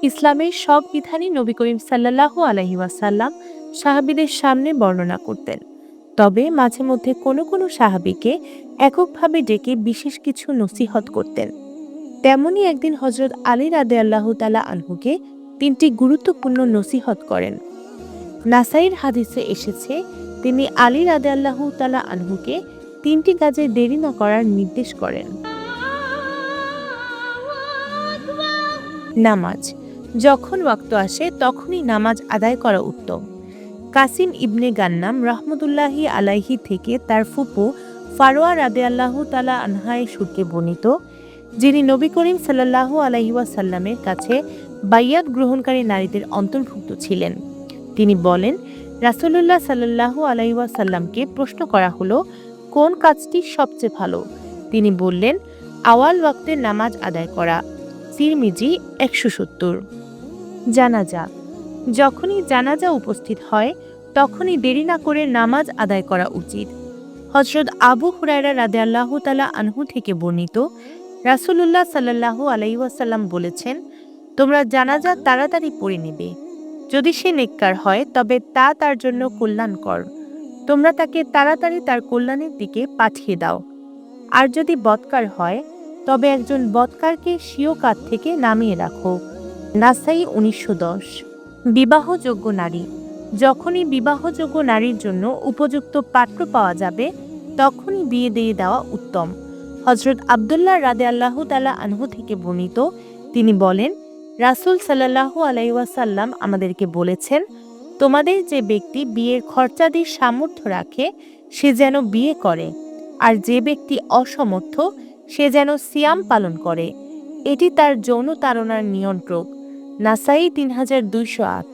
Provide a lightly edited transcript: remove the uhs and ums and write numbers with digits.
ইসলামের সব বিধানই নবী করিম সাল্লাল্লাহু আলাইহি ওয়াসাল্লাম সাহাবীদের সামনে বর্ণনা করতেন। তবে মাঝে মধ্যে কোনো কোনো সাহাবীকে এককভাবে ডেকে বিশেষ কিছু নসিহত করতেন। তেমনি একদিন হযরত আলী রাদিয়াল্লাহু তাআলা আনহুকে ৩টি গুরুত্বপূর্ণ নসিহত করেন। নাসাইর হাদিসে এসেছে, তিনি আলী রাদিয়াল্লাহু তাআলা আনহুকে ৩টি কাজে দেরি না করার নির্দেশ করেন। নামাজ যখন ওয়াক্ত আসে তখনই নামাজ আদায় করা উত্তম। কাসিম ইবনে গান্নাম রাহমাতুল্লাহি আলাইহি থেকে তার ফুপু ফারওয়া রাদিয়াল্লাহু তাআলা আনহা সূত্রে বর্ণিত, যিনি নবী করিম সাল্লাল্লাহু আলাইহি ওয়াসাল্লামের কাছে বাইয়াত গ্রহণকারী নারীদের অন্তর্ভুক্ত ছিলেন। তিনি বলেন, রাসূলুল্লাহ সাল্লাল্লাহু আলাইহি ওয়াসাল্লামকে প্রশ্ন করা হলো, কোন কাজটি সবচেয়ে ভালো? তিনি বললেন, আওয়াল ওয়াক্তের নামাজ আদায় করা। তিরমিজি ১৭০। জানাজা যখনই জানাজা উপস্থিত হয় তখনই দেরি না করে নামাজ আদায় করা উচিত। হযরত আবু হুরায়রা রাদিয়াল্লাহু তাআলা আনহু থেকে বর্ণিত, রাসূলুল্লাহ সাল্লাল্লাহু আলাইহি ওয়াসাল্লাম বলেছেন, তোমরা জানাজা তাড়াতাড়ি পড়ে নেবে। যদি সে নেককার হয় তবে তা তার জন্য কল্যাণকর। তোমরা তাকে তাড়াতাড়ি তার কল্যাণের দিকে পাঠিয়ে দাও। আর যদি বদকার হয় তবে একজন বদকারকে স্বীয় কাঁধ থেকে নামিয়ে রাখো। নাসাই ১৯১০। বিবাহযোগ্য নারী যখনই বিবাহযোগ্য নারীর জন্য উপযুক্ত পাত্র পাওয়া যাবে তখনই বিয়ে দিয়ে দেওয়া উত্তম। হযরত আব্দুল্লাহ রাদিয়াল্লাহু তাআলা আনহু থেকে বর্ণিত, তিনি বলেন, রাসূল সাল্লাল্লাহু আলাইহি ওয়াসাল্লাম আমাদেরকে বলেছেন, তোমাদের যে ব্যক্তি বিয়ের খরচাদির সামর্থ্য রাখে সে যেন বিয়ে করে, আর যে ব্যক্তি অসমর্থ সে যেন সিয়াম পালন করে। এটি তার যৌন তাড়নার নিয়ন্ত্রক। নাসাই ৩২০৮।